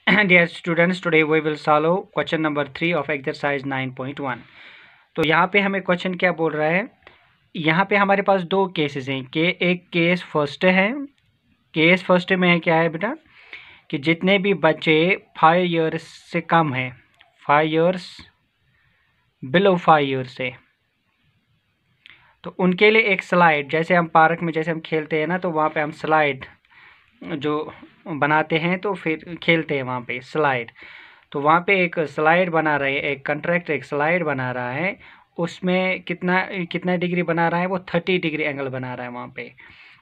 Dear students, today we will solve question number 3 of exercise 9.1। तो यहाँ पे हमें क्वेश्चन क्या बोल रहा है, यहाँ पे हमारे पास दो केसेस हैं कि एक केस फर्स्ट है। केस फर्स्ट में है क्या है बेटा कि जितने भी बच्चे 5 इयर्स से कम हैं, 5 इयर्स बिलो 5 इयर्स से, तो उनके लिए एक स्लाइड, जैसे हम पार्क में जैसे हम खेलते हैं ना, तो वहाँ पे हम स्लाइड जो बनाते हैं तो फिर खेलते हैं वहाँ पे स्लाइड। तो वहाँ पे एक स्लाइड बना रहे हैं, एक कॉन्ट्रैक्टर एक स्लाइड बना रहा है, उसमें कितना डिग्री बना रहा है, वो 30 डिग्री एंगल बना रहा है वहाँ पे।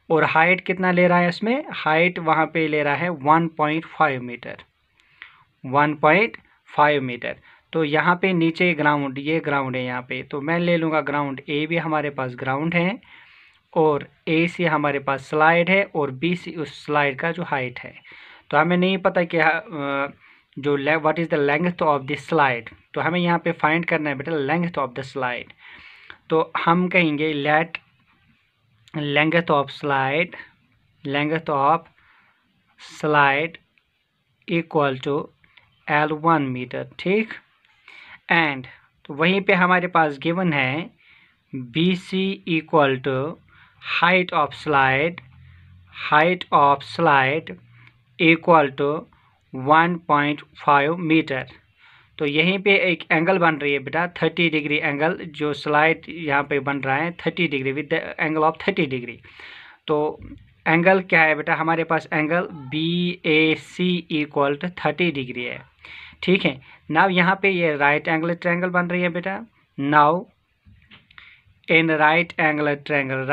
और हाइट कितना ले रहा है, उसमें हाइट वहाँ पे ले रहा है 1.5 मीटर, 1.5 मीटर। तो यहाँ पे नीचे ग्राउंड, ये ग्राउंड है यहाँ पे, तो मैं ले लूँगा ग्राउंड, ए भी हमारे पास ग्राउंड है और ए सी हमारे पास स्लाइड है और बी सी उस स्लाइड का जो हाइट है। तो हमें नहीं पता कि जो what is the length of the slide, तो हमें यहाँ पे फाइंड करना है बेटा लेंथ ऑफ द स्लाइड। तो हम कहेंगे let length of slide equal to L1 metre, ठीक। एंड तो वहीं पे हमारे पास गिवन है BC equal to height of slide equal to 1.5 metre. तो यहीं पे एक एंगल बन रही है बेटा 30 डिग्री एंगल, जो स्लाइड यहाँ पे बन रहा है 30 degree with the angle of 30 degree. तो एंगल क्या है बेटा, हमारे पास angle BAC equal to 30 degree है, ठीक है। नाउ यहाँ पे ये राइट एंगल ट्रायंगल बन रही है बेटा। Now in right angle triangle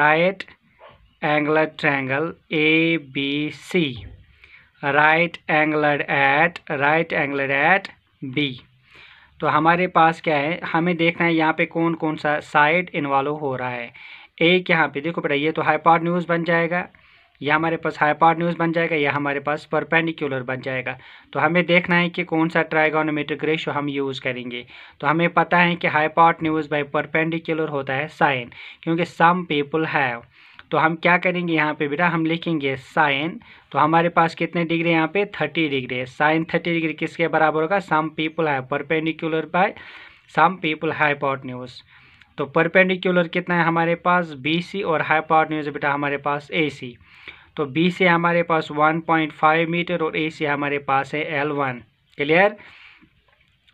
ABC, right angle at B। तो हमारे पास क्या है, हमें देखना है यहाँ पे कौन कौन सा साइड इन्वॉल्व हो रहा है। एक यहाँ पे देखो बेटा, ये तो हाइपोटेन्यूज बन जाएगा, यह हमारे पास हाइपोटेन्यूज बन जाएगा, या हमारे पास परपेंडिकुलर बन जाएगा। तो हमें देखना है कि कौन सा ट्राइगोनोमेट्रिक रेशियो हम यूज़ करेंगे। तो हमें पता है कि हाइपोटेन्यूज बाय परपेंडिकुलर होता है साइन, क्योंकि सम पीपल हैव। तो हम क्या करेंगे यहाँ पे बेटा, हम लिखेंगे साइन। तो हमारे पास कितने डिग्री यहाँ पे 30 डिग्री है। साइन 30 डिग्री किसके बराबर होगा, some people have perpendicular by some people hypotenuse. तो परपेंडिकुलर कितना है हमारे पास BC और हाइपोटेन्यूज बेटा हमारे पास AC। तो B से हमारे पास 1.5 मीटर और A से हमारे पास है L1। क्लियर।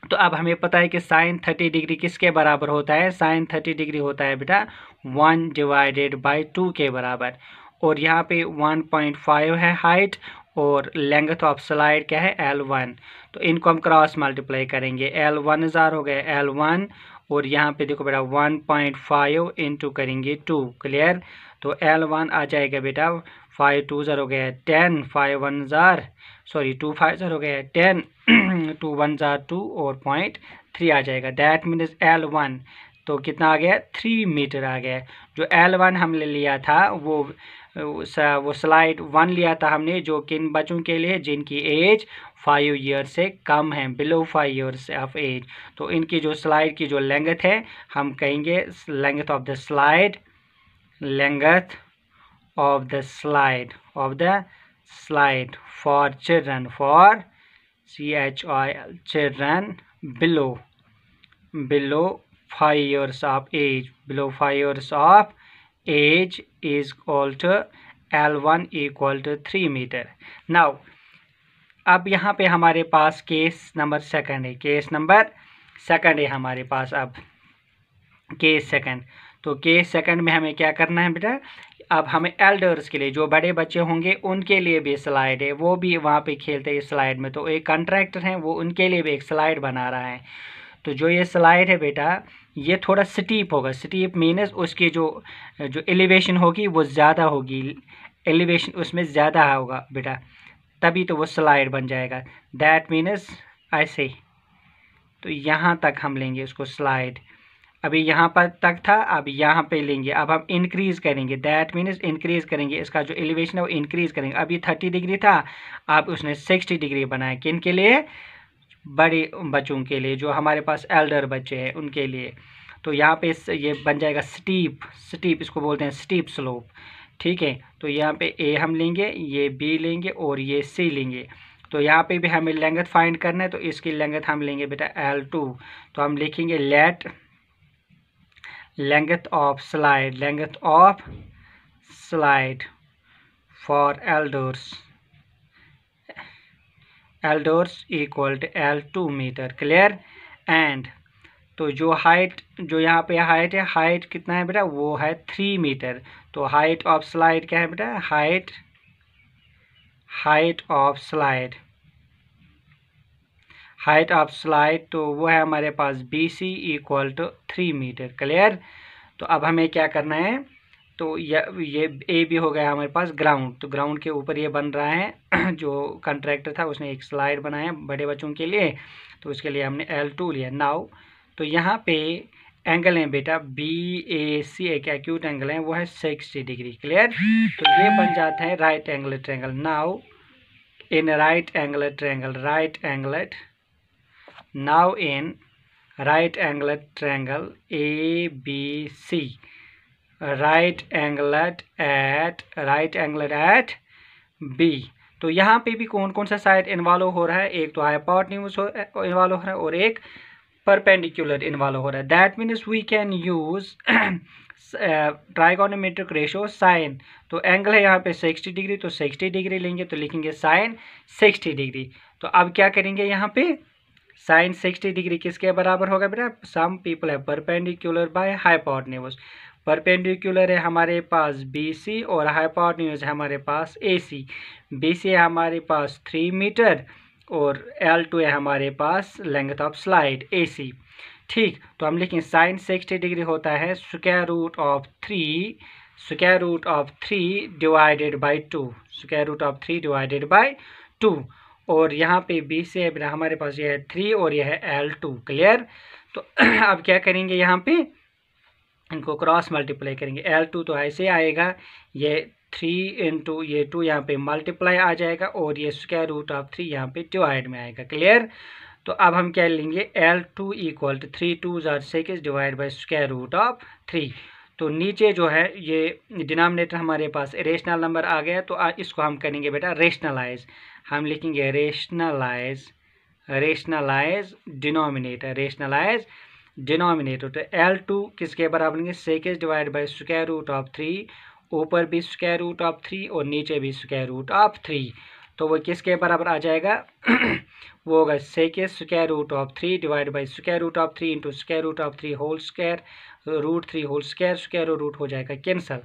तो अब हमें पता है कि साइन 30 डिग्री किसके बराबर होता है, साइन 30 डिग्री होता है बेटा 1/2 के बराबर। और यहाँ पे 1.5 है हाइट और लेंथ ऑफ स्लाइड क्या है L1। तो इनको हम क्रॉस मल्टीप्लाई करेंगे, L1 जार हो गया L1 और यहाँ पे देखो बेटा 1.5 इंटू करेंगे 2। क्लियर। तो L1 आ जाएगा बेटा 5 2 जार हो गया 10, 5 1 जार सॉरी 2 5 जार हो गया 10 2 1 जार 2 और 0.3 आ जाएगा। दैट मीन्स L1 तो कितना आ गया 3 मीटर आ गया। जो L1 हमने लिया था वो स्लाइड 1 लिया था हमने, जो किन बच्चों के लिए जिनकी एज 5 ईयर से कम है, बिलो 5 ईयर्स ऑफ एज। तो इनकी जो स्लाइड की जो लेंथ है हम कहेंगे length of the slide for children, for children below 5 years of age is equal to L1 equal to 3 metre. Now अब यहाँ पे हमारे पास केस नंबर सेकंड है, हमारे पास अब केस सेकंड। तो केस सेकंड में हमें क्या करना है बेटा, अब हमें एल्डर्स के लिए जो बड़े बच्चे होंगे उनके लिए भी स्लाइड है, वो भी वहाँ पे खेलते हैं स्लाइड में। तो एक कॉन्ट्रैक्टर है वो उनके लिए भी एक स्लाइड बना रहा है। तो जो ये स्लाइड है बेटा ये थोड़ा स्टीप होगा, स्टीप मीन्स उसकी जो एलिवेशन होगी वो ज़्यादा होगी, एलिवेशन उसमें ज़्यादा होगा बेटा, तभी तो वो स्लाइड बन जाएगा। दैट मीन्स ऐसे, तो यहाँ तक हम लेंगे उसको स्लाइड, अभी यहाँ पर तक था, अब यहाँ पे लेंगे, अब हम इंक्रीज करेंगे। दैट मीन्स इंक्रीज करेंगे, इसका जो एलिवेशन है वो इंक्रीज करेंगे। अभी 30 डिग्री था, अब उसने 60 डिग्री बनाया, किन के लिए, बड़े बच्चों के लिए, जो हमारे पास एल्डर बच्चे हैं उनके लिए। तो यहाँ पे ये बन जाएगा स्टीप, इसको बोलते हैं स्टीप स्लोप, ठीक है। तो यहाँ पे A हम लेंगे, ये B लेंगे और ये C लेंगे। तो यहाँ पे भी हमें लेंथ फाइंड करना है, तो इसकी लेंथ हम लेंगे बेटा L2। तो हम लिखेंगे let length of slide for एल्डोर्स equal to L2 metre. Clear. And तो जो हाइट, जो यहाँ पे हाइट है, हाइट कितना है बेटा, वो है 3 मीटर। तो हाइट ऑफ स्लाइड क्या है बेटा, हाइट ऑफ स्लाइड तो वो है हमारे पास BC equal to 3 metre. Clear. तो अब हमें क्या करना है, तो ये ए भी हो गया हमारे पास ग्राउंड। तो ग्राउंड के ऊपर ये बन रहा है जो कंट्रैक्टर था उसने एक स्लाइड बनाया बड़े बच्चों के लिए, तो उसके लिए हमने L2 लिया। नाउ तो यहाँ पे एंगल है बेटा BAC, एक एक्यूट एंगल है, वो है 60 डिग्री। क्लियर। तो ये बन जाता है right angle triangle. Now in right angle triangle ABC, right angle at B। तो यहाँ पे भी कौन कौन सा साइड इन्वॉल्व हो रहा है, एक तो हाइपोटेन्यूज इन्वॉल्व हो रहा है और एक परपेंडिकुलर इन्वॉल्व हो रहा है। That means we can use trigonometric ratio sine. तो एंगल है यहाँ पे 60 डिग्री, तो 60 डिग्री लेंगे, तो लिखेंगे साइन 60 डिग्री। तो अब क्या करेंगे, यहाँ पे साइन 60 डिग्री किसके बराबर होगा बेटा, सम पीपल है परपेंडिकुलर बाय हाइपोटेन्यूज। परपेंडिकुलर है हमारे पास BC और हाइपोटेन्यूज है हमारे पास AC। BC है हमारे पास 3 मीटर और L2 है हमारे पास लेंथ ऑफ स्लाइड AC। ठीक। तो हम लिखें साइन 60 डिग्री होता है square root of 3 divided by 2। और यहाँ पे B से हमारे पास ये है 3 और यह है L2। क्लियर। तो अब क्या करेंगे, यहाँ पे इनको क्रॉस मल्टीप्लाई करेंगे। L2 तो ऐसे आएगा, ये 3 इंटू ये 2 यहाँ पे मल्टीप्लाई आ जाएगा और ये स्क्वायर रूट ऑफ 3 यहाँ पे डिवाइड में आएगा। क्लियर। तो अब हम क्या लेंगे, L2 equal to 3 2 6 divide by square root of 3। तो नीचे जो है ये डिनोमिनेटर हमारे पास रेशनल नंबर आ गया, तो इसको हम करेंगे बेटा रेशनलाइज। हम लिखेंगे रेशनलाइज डिनोमिनेटर। तो L2 किसके बराबर लेंगे, 6 divide by square root of 3, ऊपर भी स्क्वायर रूट ऑफ 3 और नीचे भी स्क्वायर रूट ऑफ 3। तो वो किसके बराबर आ जाएगा वो होगा 6 square root of 3 divide by square root of 3 into square root of 3 whole square root 3 whole square और रूट हो जाएगा कैंसल।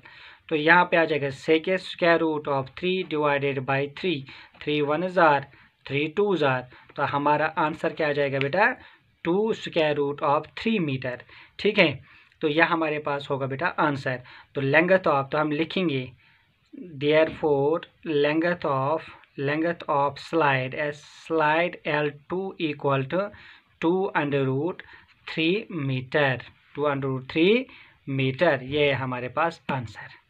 तो यहाँ पे आ जाएगा 6 square root of 3 divided by 3, 3 1 जार 3 2 जार। तो हमारा आंसर क्या आ जाएगा बेटा, 2 स्क्वायर रूट ऑफ 3 मीटर। ठीक है। तो यह हमारे पास होगा बेटा आंसर। तो लेंथ ऑफ, तो हम लिखेंगे therefore length of slide L2 equal to 2√3 metre. 2√3 metre, ये है हमारे पास आंसर।